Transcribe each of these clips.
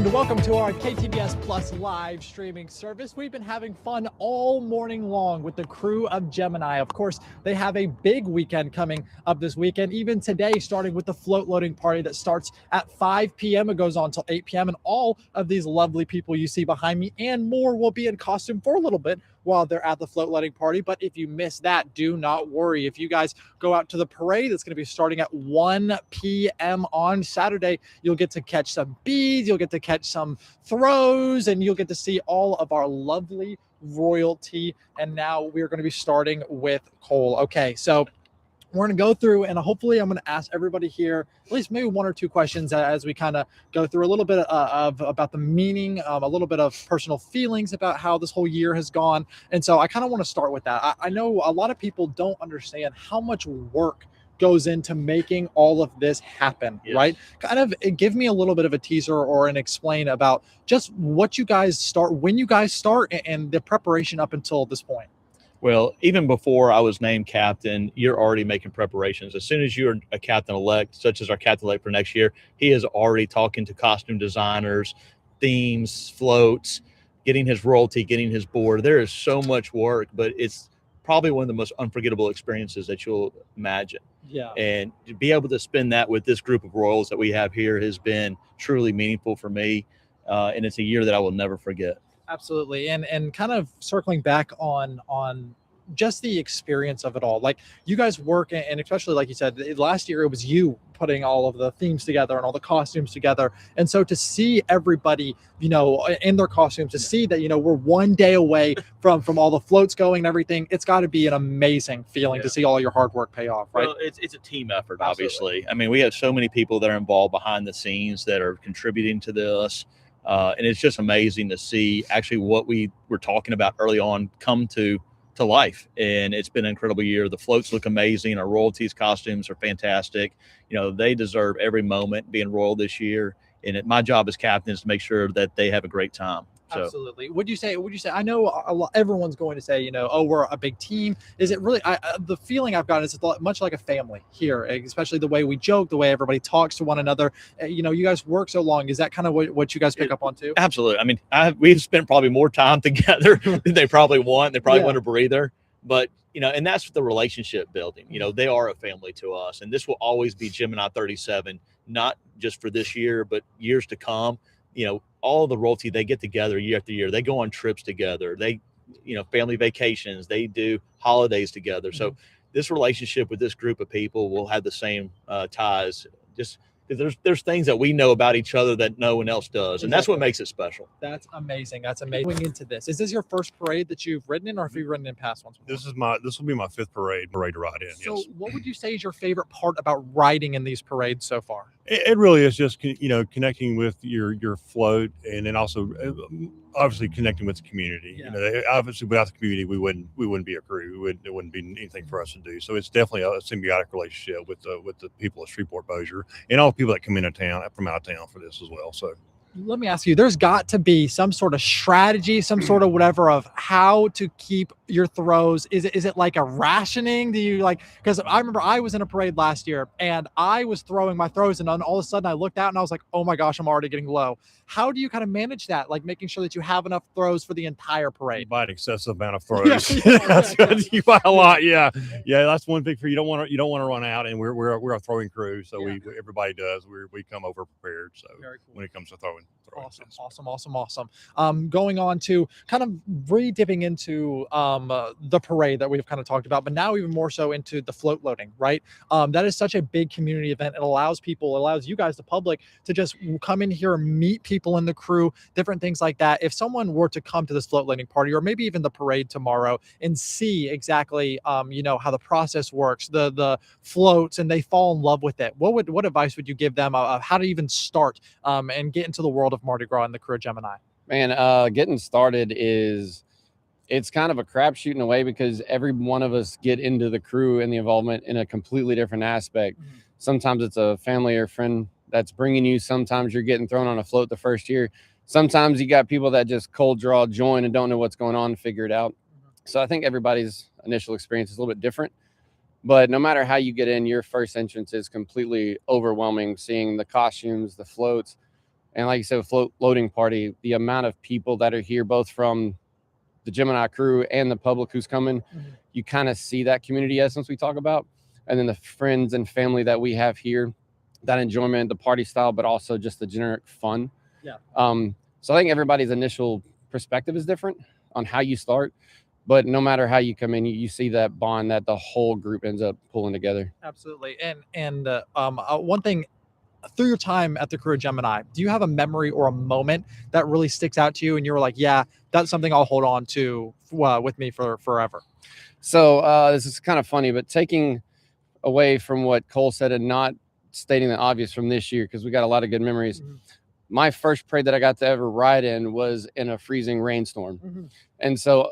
And welcome to our KTBS Plus live streaming service. We've been having fun all morning long with the Krewe of Gemini. Of course, they have a big weekend coming up this weekend, even today, starting with the float loading party that starts at 5 p.m. It goes on until 8 p.m. And all of these lovely people you see behind me and more will be in costume for a little bit while they're at the float loading party. But if you miss that, do not worry. If you guys go out to the parade, that's going to be starting at 1 p.m. on Saturday, you'll get to catch some beads, you'll get to catch some throws, and you'll get to see all of our lovely royalty. And now we're going to be starting with Cole. Okay, so we're going to go through, and hopefully I'm going to ask everybody here at least maybe one or two questions as we kind of go through a little bit of about the meaning, a little bit of personal feelings about how this whole year has gone. And so I kind of want to start with that. I know a lot of people don't understand how much work goes into making all of this happen, yes. Right? Kind of give me a little bit of a teaser or an explain about just what you guys start, when you guys start, and the preparation up until this point. Well, even before I was named captain, you're already making preparations. As soon as you're a captain-elect, such as our captain-elect for next year, he is already talking to costume designers, themes, floats, getting his royalty, getting his board. There is so much work, but it's probably one of the most unforgettable experiences that you'll imagine. Yeah. And to be able to spend that with this group of royals that we have here has been truly meaningful for me. And it's a year that I will never forget. Absolutely. And kind of circling back on just the experience of it all, like you guys work, and especially like you said, last year it was you putting all of the themes together and all the costumes together. And so to see everybody, in their costumes, to see that, we're one day away from all the floats going and everything, it's got to be an amazing feeling to see all your hard work pay off, right? Well, it's a team effort, obviously. I mean, we have so many people that are involved behind the scenes that are contributing to this. And it's just amazing to see actually what we were talking about early on come to life. And it's been an incredible year. The floats look amazing. Our royalties costumes are fantastic. They deserve every moment being royal this year. And my job as captain is to make sure that they have a great time. So. Absolutely. Would you say, I know everyone's going to say, oh, we're a big team. Is it really, the feeling I've gotten is it's much like a family here, especially the way we joke, the way everybody talks to one another. You guys work so long. Is that kind of what you guys pick up on too? Absolutely. I mean, we've spent probably more time together than they probably want. They probably want a breather, but and that's the relationship building. They are a family to us, and this will always be Gemini 37, not just for this year, but years to come. All the royalty, they get together year after year. They go on trips together. They, family vacations. They do holidays together. Mm-hmm. So this relationship with this group of people will have the same ties. Just there's things that we know about each other that no one else does, and that's what makes it special. That's amazing. That's amazing. Going into this, is this your first parade that you've ridden in, or have you ridden in past ones before? This will be my fifth parade to ride in. So yes. What would you say is your favorite part about riding in these parades so far? It really is just connecting with your float, and then also obviously connecting with the community. Yeah. Obviously without the community we wouldn't be a crew. It wouldn't be anything for us to do. So it's definitely a symbiotic relationship with the people of Shreveport Bossier and all the people that come into town from out of town for this as well. So let me ask you, there's got to be some sort of strategy, some sort of whatever of how to keep your throws. Is it like a rationing? Do you because I remember I was in a parade last year and I was throwing my throws, and then all of a sudden I looked out and I was like, oh my gosh, I'm already getting low. How do you kind of manage that? Like making sure that you have enough throws for the entire parade? You buy an excessive amount of throws. You buy a lot. Yeah. That's one thing for you don't want to run out, and we're a throwing crew, so everybody does. We come over prepared. So cool. When it comes to throwing. Awesome. Going on to kind of re-dipping into the parade that we've kind of talked about, but now even more so into the float loading, right? That is such a big community event. It allows you guys, the public, to just come in here and meet people in the crew, different things like that. If someone were to come to this float loading party, or maybe even the parade tomorrow, and see exactly how the process works, the floats, and they fall in love with it, what advice would you give them of how to even start and get into the world of Mardi Gras and the Krewe of Gemini? Man, getting started it's kind of a crapshoot in a way, because every one of us get into the crew and the involvement in a completely different aspect. Mm-hmm. Sometimes it's a family or friend that's bringing you. Sometimes you're getting thrown on a float the first year. Sometimes you got people that just cold draw join and don't know what's going on and figure it out. Mm-hmm. So I think everybody's initial experience is a little bit different. But no matter how you get in, your first entrance is completely overwhelming. Seeing the costumes, the floats, And like you said, floating party, the amount of people that are here, both from the Gemini crew and the public who's coming, you kind of see that community essence we talk about. And then the friends and family that we have here, that enjoyment, the party style, but also just the generic fun. Yeah. So I think everybody's initial perspective is different on how you start, but no matter how you come in, you see that bond that the whole group ends up pulling together. Absolutely. And one thing, through your time at the Krewe of Gemini, do you have a memory or a moment that really sticks out to you and you were like, yeah, that's something I'll hold on to with me for forever? So this is kind of funny, but taking away from what Cole said and not stating the obvious from this year, because we got a lot of good memories. My first parade that I got to ever ride in was in a freezing rainstorm. And so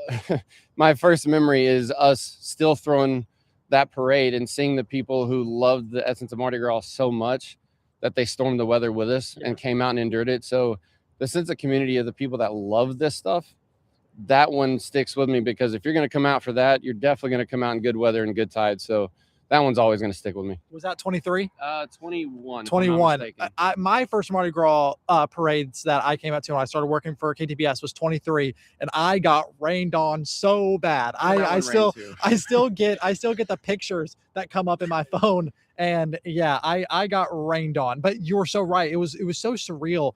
my first memory is us still throwing that parade and seeing the people who loved the essence of Mardi Gras so much that they stormed the weather with us and came out and endured it. So the sense of community of the people that love this stuff, that one sticks with me, because if you're going to come out for that, you're definitely going to come out in good weather and good tide. So that one's always going to stick with me. Was that 23? 21. 21. My first Mardi Gras parades that I came out to when I started working for KTBS was 23, and I got rained on so bad. I still get the pictures that come up in my phone, and yeah, I got rained on. But you were so right. It was so surreal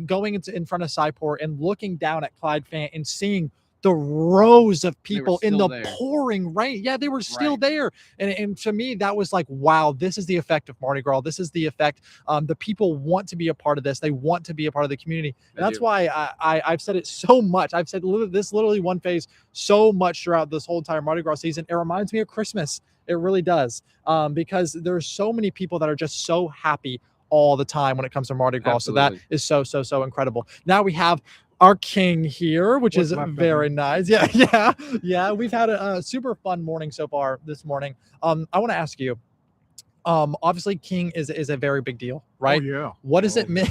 going in front of Cyport and looking down at Clyde Fant and seeing the rows of people in the pouring rain. Yeah, they were still there. And to me, that was like, wow, this is the effect of Mardi Gras. This is the effect. The people want to be a part of this. They want to be a part of the community. And that's why I've said it so much. I've said this literally one phase so much throughout this whole entire Mardi Gras season. It reminds me of Christmas. It really does. Because there's so many people that are just so happy all the time when it comes to Mardi Gras. Absolutely. So that is so incredible. Now we have our king here, which is very nice. Yeah. We've had a super fun morning so far this morning. I want to ask you, obviously king is a very big deal, right? Oh, yeah. What does it mean?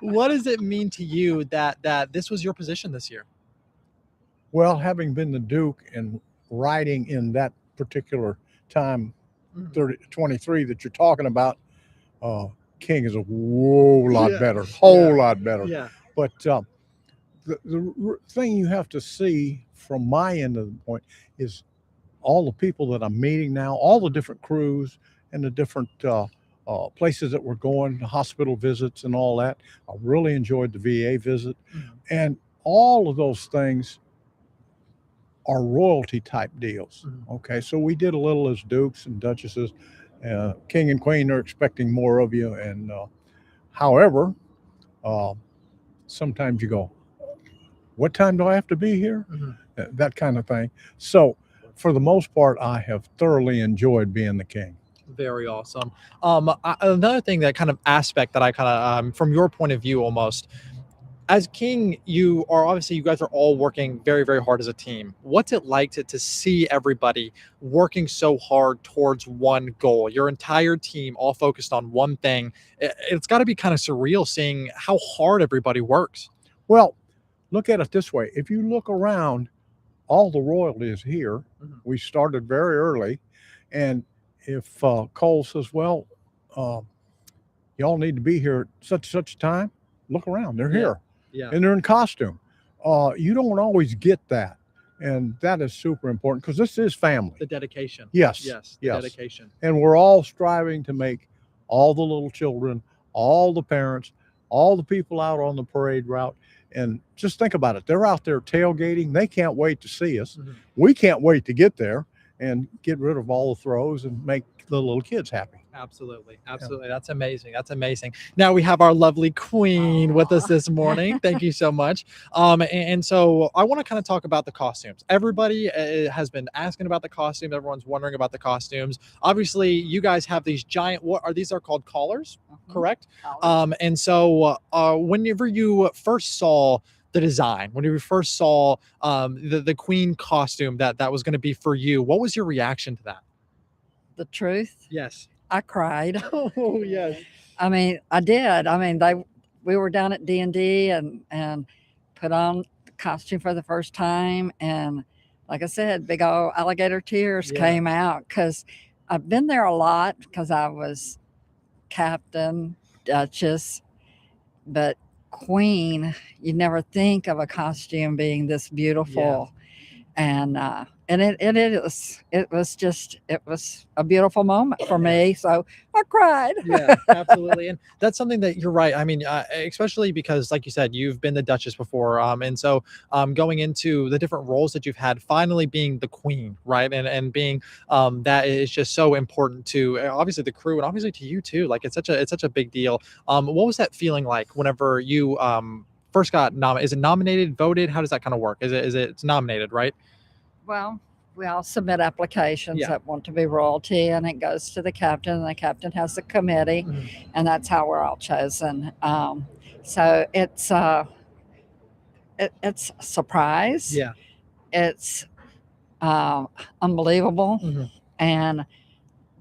What does it mean to you that this was your position this year? Well, having been the Duke and riding in that particular time, 23 that you're talking about, king is a whole lot better, lot better. Yeah. But the thing you have to see from my end of the point is all the people that I'm meeting now, all the different crews and the different places that we're going, hospital visits and all that. I really enjoyed the VA visit. And all of those things are royalty type deals. Okay, so we did a little as dukes and duchesses. King and queen are expecting more of you. And however, sometimes you go, what time do I have to be here? That kind of thing. So for the most part, I have thoroughly enjoyed being the king. Very awesome. Another thing, that kind of aspect that I kind of, from your point of view almost, as king, you guys are all working very, very hard as a team. What's it like to see everybody working so hard towards one goal? Your entire team all focused on one thing. It's got to be kind of surreal seeing how hard everybody works. Well, look at it this way. If you look around, all the royalty is here. We started very early. And if Cole says, well, y'all need to be here at such a time, look around. They're here. Yeah. And they're in costume. You don't always get that. And that is super important because this is family. The dedication. Yes. Dedication. And we're all striving to make all the little children, all the parents, all the people out on the parade route. And just think about it. They're out there tailgating. They can't wait to see us. We can't wait to get there and get rid of all the throws and make the little kids happy. Absolutely. That's amazing. Now we have our lovely queen with us this morning. Thank you so much. And so I want to kind of talk about the costumes. Everybody has been asking about the costumes. Everyone's wondering about the costumes. Obviously, you guys have these giant, these are called collars, correct? And so whenever you first saw the design, when you first saw the queen costume that was going to be for you, what was your reaction to that? The truth, Yes. I cried. Oh, yes. I mean, I did. I mean, we were down at D&D and put on the costume for the first time. And like I said, big old alligator tears came out because I've been there a lot because I was captain, duchess, but Queen, you never think of a costume being this beautiful. And it was a beautiful moment for me. So I cried. Yeah, absolutely. And that's something that you're right. I mean, especially because, like you said, you've been the Duchess before. And so going into the different roles that you've had, finally being the Queen, right? And being that is just so important to obviously the crew and obviously to you too. Like it's such a big deal. What was that feeling like whenever you first got nominated? Is it nominated, voted? How does that kind of work? It's nominated, right? Well, we all submit applications Yeah. that want to be royalty, and it goes to the captain, and the captain has the committee, and that's how we're all chosen. So it's it's a surprise. Yeah. It's unbelievable and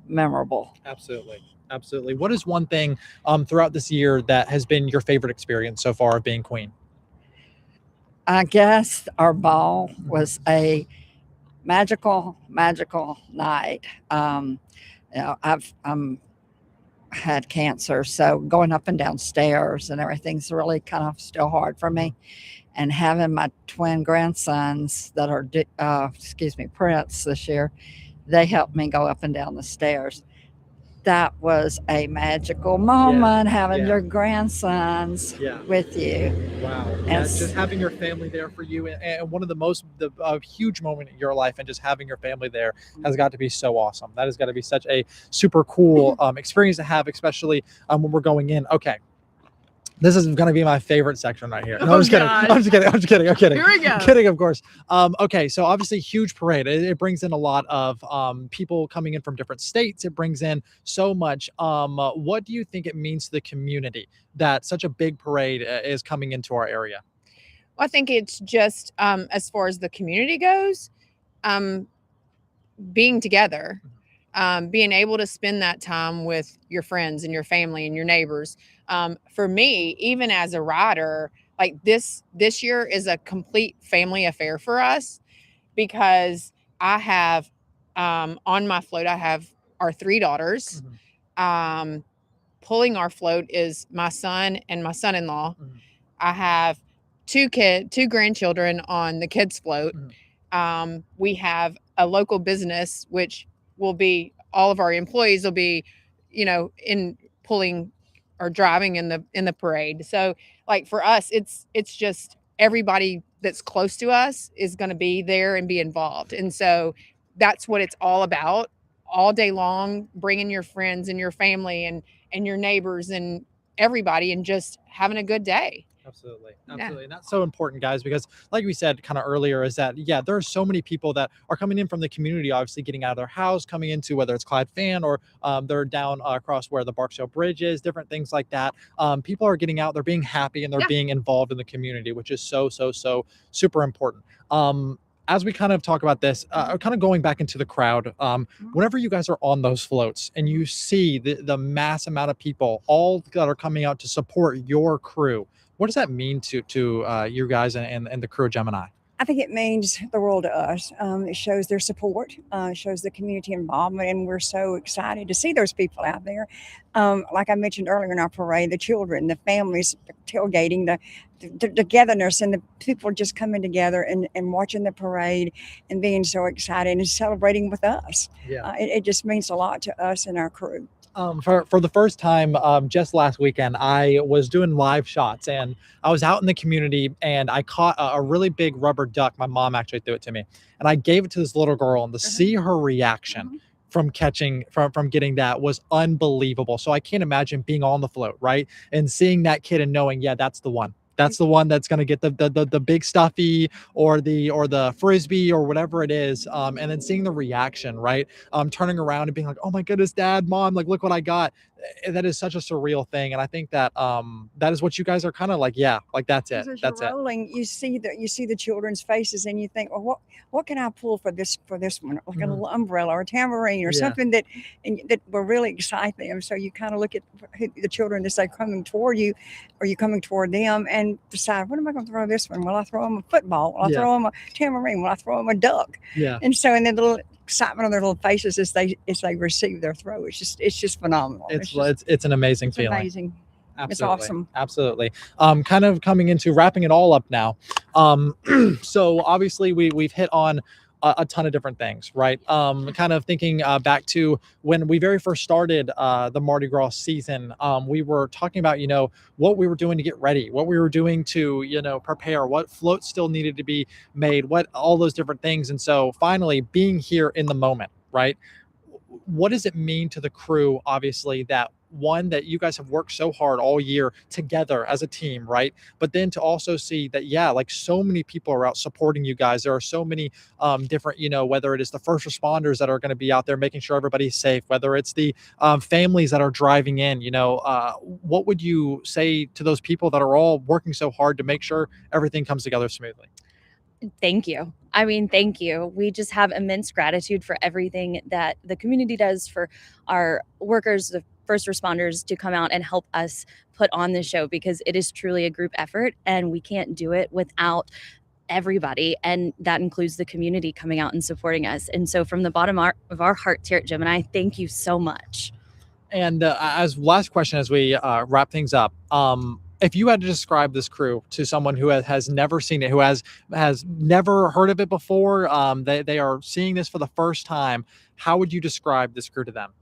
memorable. Absolutely. What is one thing throughout this year that has been your favorite experience so far of being Queen? I guess our ball was a magical night. I've had cancer, so going up and down stairs and everything's really kind of still hard for me. And having my twin grandsons that are Prince this year, they helped me go up and down the stairs. That was a magical moment, having your grandsons with you. Wow. And just having your family there for you, and one of the huge moment in your life, and just having your family there has got to be so awesome. That has got to be such a super cool experience to have, especially when we're going in. Okay. This is going to be my favorite section right here. No, I'm just kidding. I'm just kidding. Here we go. Kidding, of course. Okay, so obviously huge parade. It brings in a lot of people coming in from different states. It brings in so much. What do you think it means to the community that such a big parade is coming into our area? Well, I think it's just as far as the community goes, being together, being able to spend that time with your friends and your family and your neighbors. For me, even as a rider, like this year is a complete family affair for us, because I have on my float, I have our 3 daughters. Pulling our float is my son and my son-in-law. I have 2 grandchildren on the kids float. We have a local business, which will be all of our employees will be, in pulling or driving in the parade. So like for us, it's just everybody that's close to us is going to be there and be involved. And so that's what it's all about all day long, bringing your friends and your family and your neighbors and everybody and just having a good day. Absolutely. And that's so important, guys, because like we said kind of earlier, is that there are so many people that are coming in from the community, obviously getting out of their house, coming into whether it's Clyde Fan or they're down across where the Barksdale Bridge is, different things like that. People are getting out, they're being happy, and they're being involved in the community, which is so super important. As we kind of talk about this, kind of going back into the crowd, whenever you guys are on those floats and you see the mass amount of people all that are coming out to support your crew, what does that mean to you guys and the Krewe of Gemini? I think it means the world to us. It shows their support, shows the community involvement, and we're so excited to see those people out there. Like I mentioned earlier in our parade, the children, the families tailgating, the togetherness, and the people just coming together and watching the parade and being so excited and celebrating with us. It just means a lot to us and our crew. For the first time, just last weekend, I was doing live shots and I was out in the community and I caught a really big rubber duck. My mom actually threw it to me and I gave it to this little girl, and to see her reaction from getting that was unbelievable. So I can't imagine being on the float, right? And seeing that kid and knowing, that's the one. That's the one that's going to get the big stuffy or the frisbee or whatever it is. And then seeing the reaction, right? Turning around and being like, oh my goodness, Dad, Mom, like, look what I got. That is such a surreal thing. And I think that that is what you guys are kind of like, like that's it. That's it. Rolling, you see the children's faces and you think, well, what can I pull for this one? Like a little umbrella or a tambourine or something that will really excite them. So you kind of look at the children as they're coming toward you, or you coming toward them, and decide, what am I going to throw this one? Will I throw them a football? Will I throw them a tambourine? Will I throw them a duck? And so, and then the little excitement on their little faces as they receive their throw, it's just phenomenal. It's an amazing feeling. Amazing. It's awesome. Absolutely. Kind of coming into wrapping it all up now. So obviously we've hit on a ton of different things, right? Kind of thinking back to when we very first started the Mardi Gras season. We were talking about, what we were doing to get ready, what we were doing to, prepare, what floats still needed to be made, what all those different things. And so finally being here in the moment, right? What does it mean to the crew, obviously, that you guys have worked so hard all year together as a team, right? But then to also see that, yeah, like so many people are out supporting you guys. There are so many different, whether it is the first responders that are going to be out there making sure everybody's safe, whether it's the families that are driving in, what would you say to those people that are all working so hard to make sure everything comes together smoothly? Thank you. I mean, thank you. We just have immense gratitude for everything that the community does, for our workers, the first responders, to come out and help us put on the show, because it is truly a group effort and we can't do it without everybody. And that includes the community coming out and supporting us. And so from the bottom of our hearts here at Gemini, thank you so much. And as last question, as we wrap things up, if you had to describe this crew to someone who has never seen it, who has never heard of it before, they are seeing this for the first time, how would you describe this crew to them?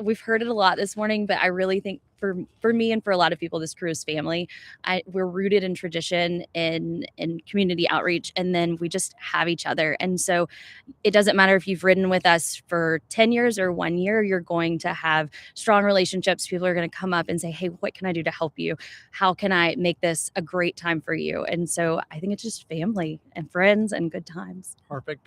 We've heard it a lot this morning, but I really think for me and for a lot of people, this crew is family. We're rooted in tradition, in community outreach, and then we just have each other. And so it doesn't matter if you've ridden with us for 10 years or 1 year, you're going to have strong relationships. People are going to come up and say, hey, what can I do to help you? How can I make this a great time for you? And so I think it's just family and friends and good times. Perfect.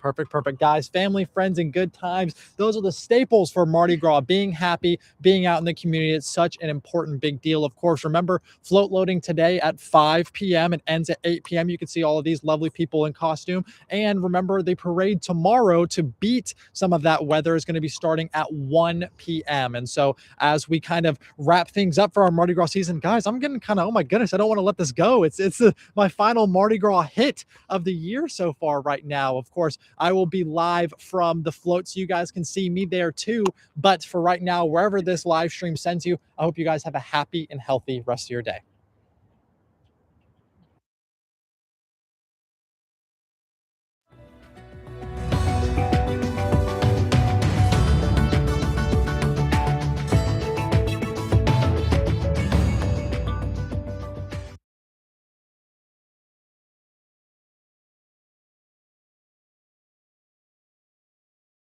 Guys, family, friends, and good times. Those are the staples for Mardi Gras. Being happy, being out in the community. It's such an important big deal. Of course, remember float loading today at 5 p.m. and ends at 8 p.m. You can see all of these lovely people in costume. And remember, the parade tomorrow, to beat some of that weather, is going to be starting at 1 p.m. And so as we kind of wrap things up for our Mardi Gras season, guys, I'm getting kind of, oh my goodness, I don't want to let this go. It's my final Mardi Gras hit of the year so far right now. Of course, I will be live from the float, so you guys can see me there too. But for right now, wherever this live stream sends you, I hope you guys have a happy and healthy rest of your day.